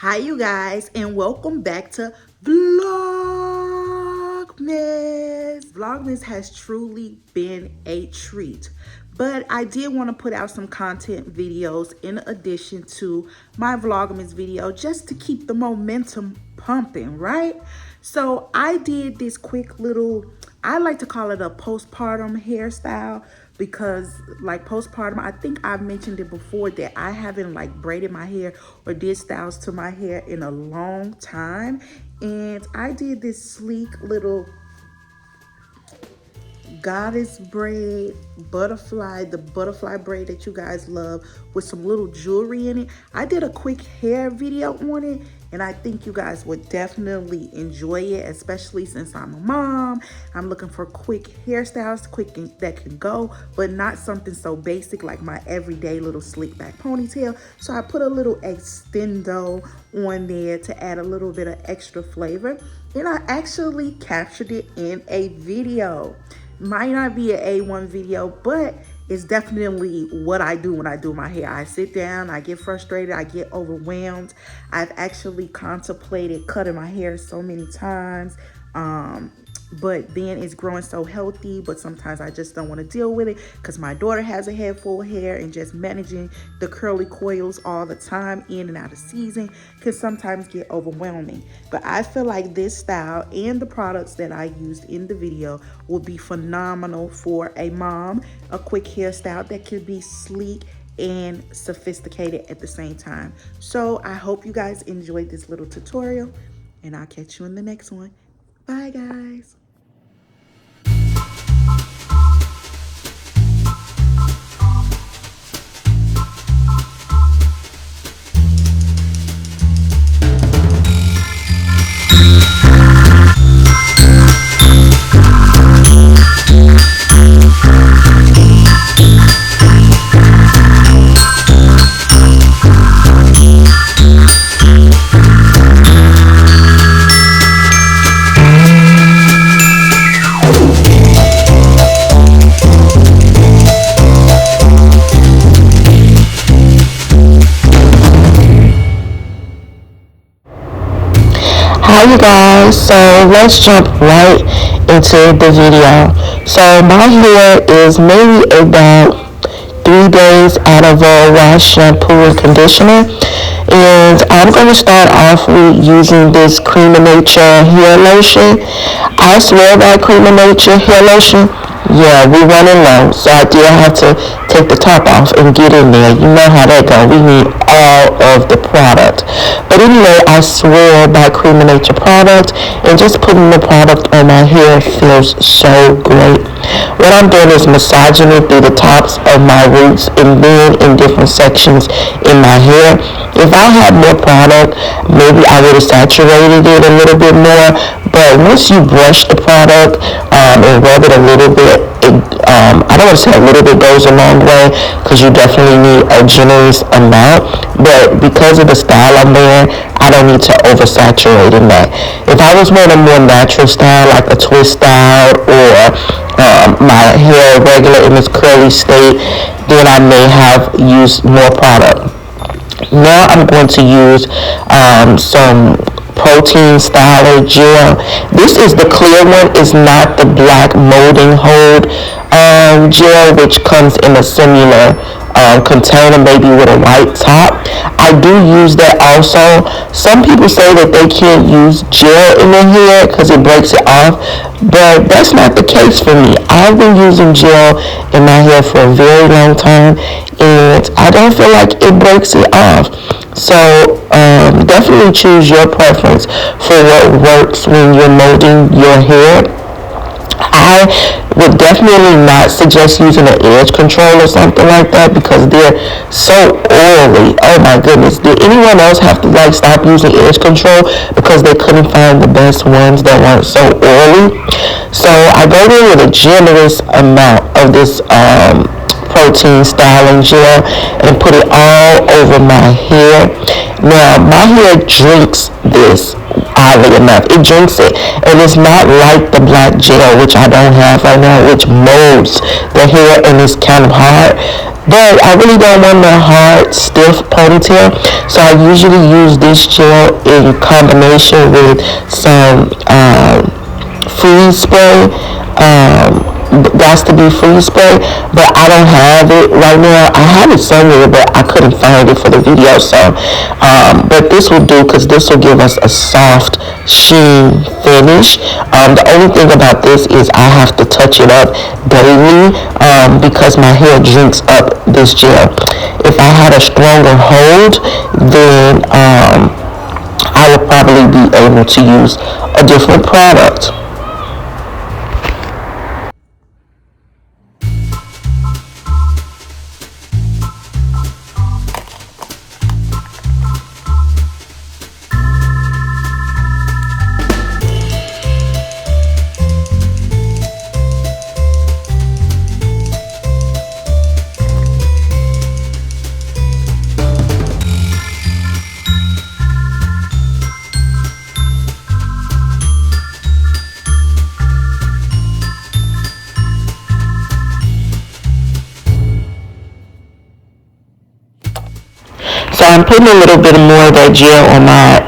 Hi you guys, and welcome back to Vlogmas. Vlogmas has truly been a treat, but I did want to put out some content videos in addition to my Vlogmas video just to keep the momentum pumping, right? So I did this quick little, I like to call it a postpartum hairstyle, because like postpartum, I think I've mentioned it before that I haven't like braided my hair or did styles to my hair in a long time, and I did this sleek little goddess braid, the butterfly braid that you guys love, with some little jewelry in it. I did a quick hair video on it, and I think you guys would definitely enjoy it, especially since I'm a mom. I'm looking for quick hairstyles, that can go, but not something so basic like my everyday little slick back ponytail. So I put a little extendo on there to add a little bit of extra flavor, and I actually captured it in a video. Might not be an A1 video, but it's definitely what I do when I do my hair. I sit down, I get frustrated, I get overwhelmed. I've actually contemplated cutting my hair so many times, but then it's growing so healthy, but sometimes I just don't want to deal with it because my daughter has a head full of hair, and just managing the curly coils all the time in and out of season can sometimes get overwhelming. But I feel like this style and the products that I used in the video will be phenomenal for a mom, a quick hairstyle that can be sleek and sophisticated at the same time. So I hope you guys enjoyed this little tutorial, and I'll catch you in the next one. Bye guys. Hi you guys, so let's jump right into the video. So my hair is maybe about 3 days out of a wash, shampoo, and conditioner, and I'm going to start off with using this Cream of Nature hair lotion. I swear by Cream of Nature hair lotion, yeah, we running low, so I did have to take the top off and get in there. You know how that go. We need all of the product. But anyway, I swear by Cream of Nature product, and just putting the product on my hair feels so great. What I'm doing is massaging it through the tops of my roots and then in different sections in my hair. If I had more product, maybe I would have saturated it a little bit more. But once you brush the product and rub it a little bit, I don't want to say a little bit goes a long way, because you definitely need a generous amount. But because of the style I'm wearing, I don't need to oversaturate in that. If I was wearing a more natural style, like a twist style, or my hair regular in its curly state, then I may have used more product. Now I'm going to use some protein styler gel. This is the clear one. It's not the black molding hold gel, which comes in a similar container, maybe with a white top. I do use that also. Some people say that they can't use gel in their hair because it breaks it off, but that's not the case for me. I've been using gel in my hair for a very long time, and I don't feel like it breaks it off. So definitely choose your preference for what works when you're molding your hair. I would definitely not suggest using an edge control or something like that, because they're so oily. Oh my goodness. Did anyone else have to like stop using edge control because they couldn't find the best ones that weren't so oily? So I go in with a generous amount of this protein styling gel and put it all over my hair. Now my hair drinks this, oddly enough. It drinks it, and it's not like the black gel, which I don't have right now, which molds the hair and is kind of hard. But I really don't want a hard, stiff ponytail, so I usually use this gel in combination with some freeze spray. Got to be freeze spray, but I don't have it right now. I have it somewhere, but I couldn't find it for the video. So, but this will do, because this will give us a soft sheen finish. The only thing about this is I have to touch it up daily because my hair drinks up this gel. If I had a stronger hold, then I would probably be able to use a different product. So I'm putting a little bit more of that gel on my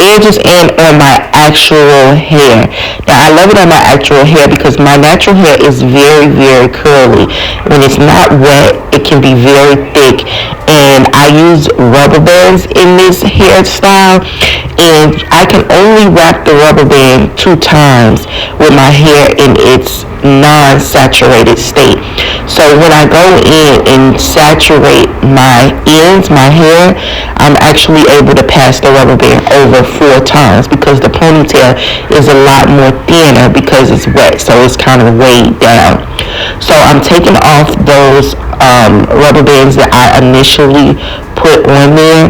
edges and on my actual hair. Now I love it on my actual hair because my natural hair is very, very curly. When it's not wet, it can be very thick. And I use rubber bands in this hairstyle, and I can only wrap the rubber band 2 times with my hair in its non-saturated state. So when I go in and saturate my ends, my hair, I'm actually able to pass the rubber band over 4 times because the ponytail is a lot more thinner because it's wet, so it's kind of weighed down. So I'm taking off those rubber bands that I initially put on there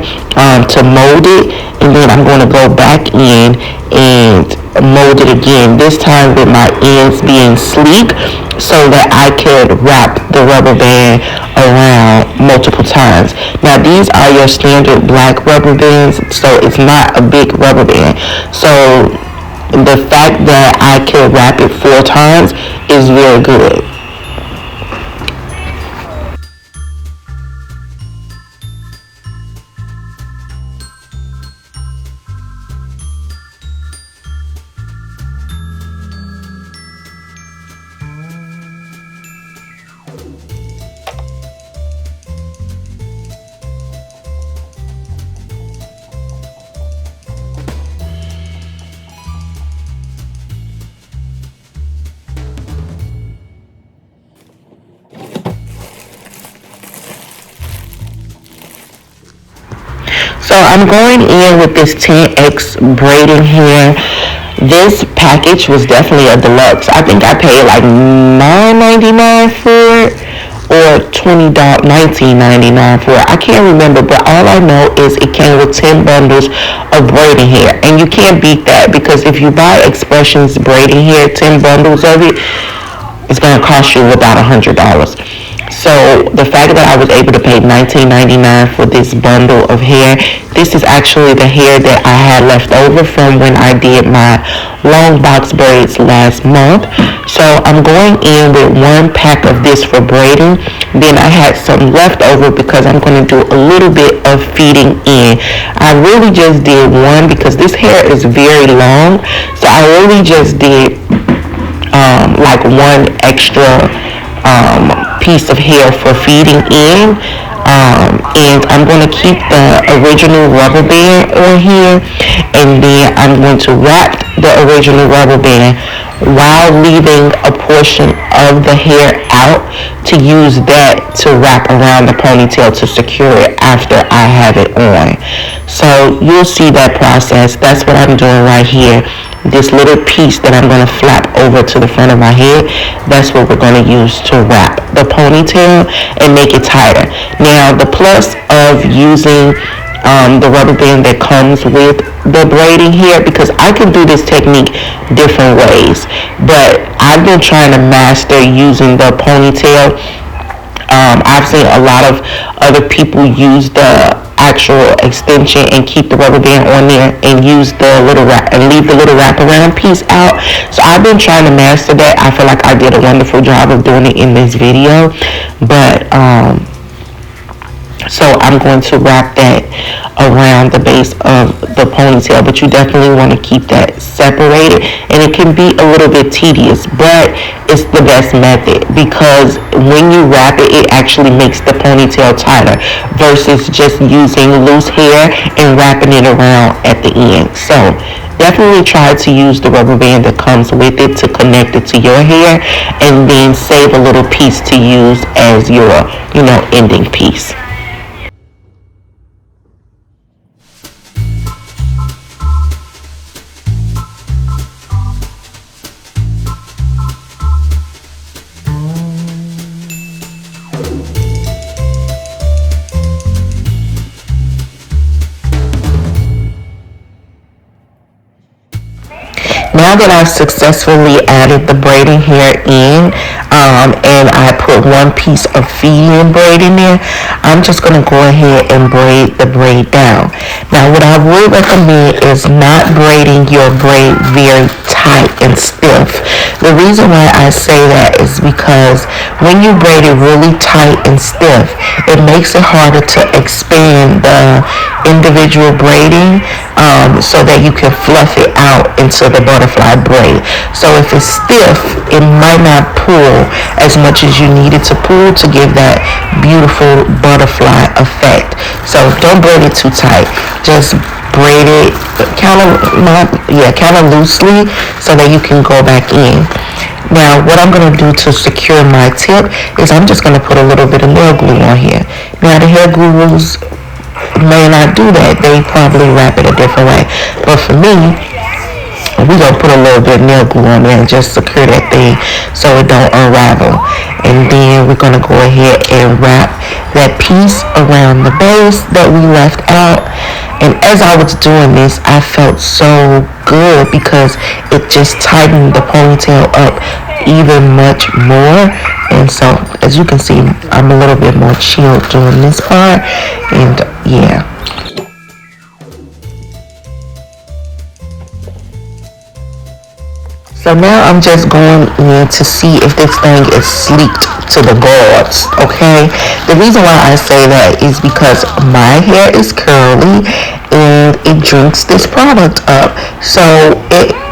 to mold it, and then I'm going to go back in and mold it again, this time with my ends being sleek so that I could wrap the rubber band around multiple times. Now these are your standard black rubber bands, so it's not a big rubber band. So the fact that I can wrap it 4 times is very good. So I'm going in with this 10X braiding hair. This package was definitely a deluxe. I think I paid like $9.99 for it or $19.99 for it. I can't remember, but all I know is it came with 10 bundles of braiding hair. And you can't beat that because if you buy Expressions braiding hair, 10 bundles of it, it's going to cost you about $100. So the fact that I was able to pay $19.99 for this bundle of hair, this is actually the hair that I had left over from when I did my long box braids last month. So I'm going in with 1 pack of this for braiding. Then I had some left over because I'm going to do a little bit of feeding in. I really just did 1 because this hair is very long. So I really just did like 1 extra piece of hair for feeding in, and I'm going to keep the original rubber band on here, and then I'm going to wrap the original rubber band while leaving a portion of the hair out to use that to wrap around the ponytail to secure it after I have it on. So you'll see that process. That's what I'm doing right here. This little piece that I'm going to flap over to the front of my head, that's what we're going to use to wrap the ponytail and make it tighter. Now, the plus of using the rubber band that comes with the braiding hair, because I can do this technique different ways, but I've been trying to master using the ponytail. I've seen a lot of other people use the actual extension and keep the rubber band on there and use the little wrap and leave the little wraparound piece out. So I've been trying to master that. I feel like I did a wonderful job of doing it in this video, but so I'm going to wrap that around the base of the ponytail, but you definitely want to keep that separated, and it can be a little bit tedious, but it's the best method because when you wrap it, it actually makes the ponytail tighter versus just using loose hair and wrapping it around at the end. So definitely try to use the rubber band that comes with it to connect it to your hair, and then save a little piece to use as your, ending piece. Now that I've successfully added the braiding hair in, and I put one piece of feed-in braid in there, I'm just going to go ahead and braid the braid down. Now what I would recommend is not braiding your braid very tight and stiff. The reason why I say that is because when you braid it really tight and stiff, it makes it harder to expand the individual braiding, so that you can fluff it out into the butterfly braid. So if it's stiff, it might not pull as much as you need it to pull to give that beautiful butterfly effect. So don't braid it too tight. Just braid it kind of loosely so that you can go back in. Now what I'm going to do to secure my tip is I'm just going to put a little bit of nail glue on here. Now the hair gurus may not do that. They probably wrap it a different way. But for me, we're going to put a little bit of nail glue on there and just secure that thing so it don't unravel. And then we're going to go ahead and wrap that piece around the base that we left out. And as I was doing this, I felt so good because it just tightened the ponytail up even much more. And so as you can see, I'm a little bit more chilled doing this part. And yeah. So now I'm just going in to see if this thing is sleeked to the guards, okay? The reason why I say that is because my hair is curly and it drinks this product up. So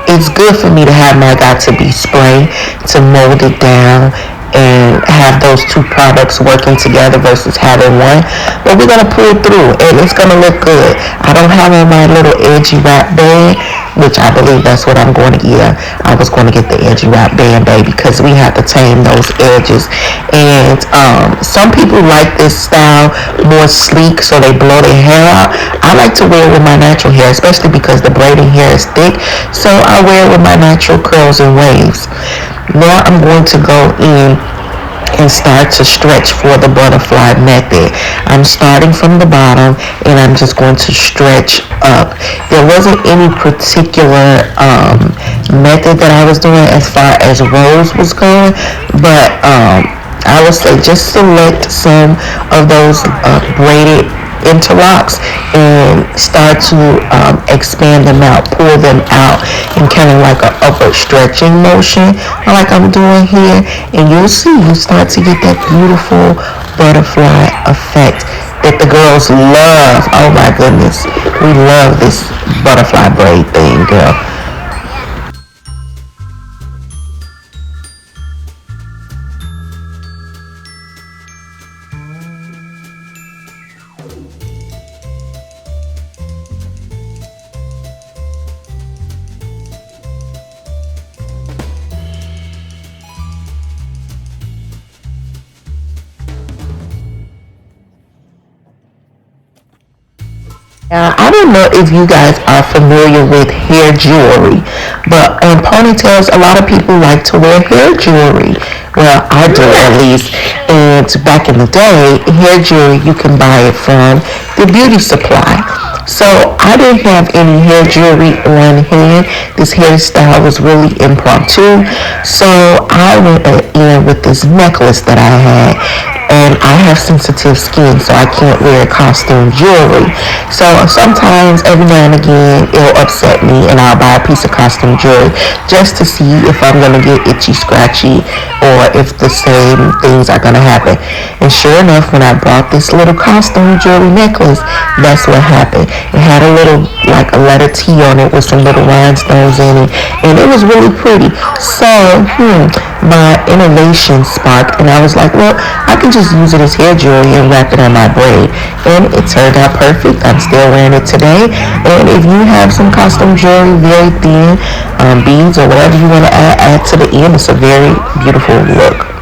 it's good for me to have my Got2b spray to mold it down and have those two products working together versus having one. But we're going to pull through and it's going to look good. I don't have on my little edgy wrap band, which I believe that's what I'm going to get. I was going to get the edgy wrap band, baby, because we have to tame those edges. And some people like this style more sleek, so they blow their hair out. I like to wear it with my natural hair, especially because the braiding hair is thick, so I wear it with my natural curls and waves. Now I'm going to go in and start to stretch for the butterfly method. I'm starting from the bottom and I'm just going to stretch up. There wasn't any particular method that I was doing as far as rows was going, but I would say just select some of those braided interlocks and start to expand them out, pull them out in kind of like an upward stretching motion like I'm doing here, and you'll see you start to get that beautiful butterfly effect that the girls love. Oh my goodness, we love this butterfly braid thing, girl. Now, I don't know if you guys are familiar with hair jewelry, but on ponytails, a lot of people like to wear hair jewelry. Well, I do at least. And back in the day, hair jewelry, you can buy it from the beauty supply. So I didn't have any hair jewelry on hand. This hairstyle was really impromptu. So I went in with this necklace that I had. And I have sensitive skin, so I can't wear costume jewelry. So sometimes, every now and again, it'll upset me, and I'll buy a piece of costume jewelry just to see if I'm gonna get itchy, scratchy, or if the same things are gonna happen. And sure enough, when I bought this little costume jewelry necklace, that's what happened. It had a little, like a letter T on it with some little rhinestones in it, and it was really pretty. So, my innovation sparked, and I was like, well, I can just use it as hair jewelry and wrap it on my braid. And it turned out perfect. I'm still wearing it today. And if you have some costume jewelry, very thin, beads or whatever you want to add to the end, it's a very beautiful look.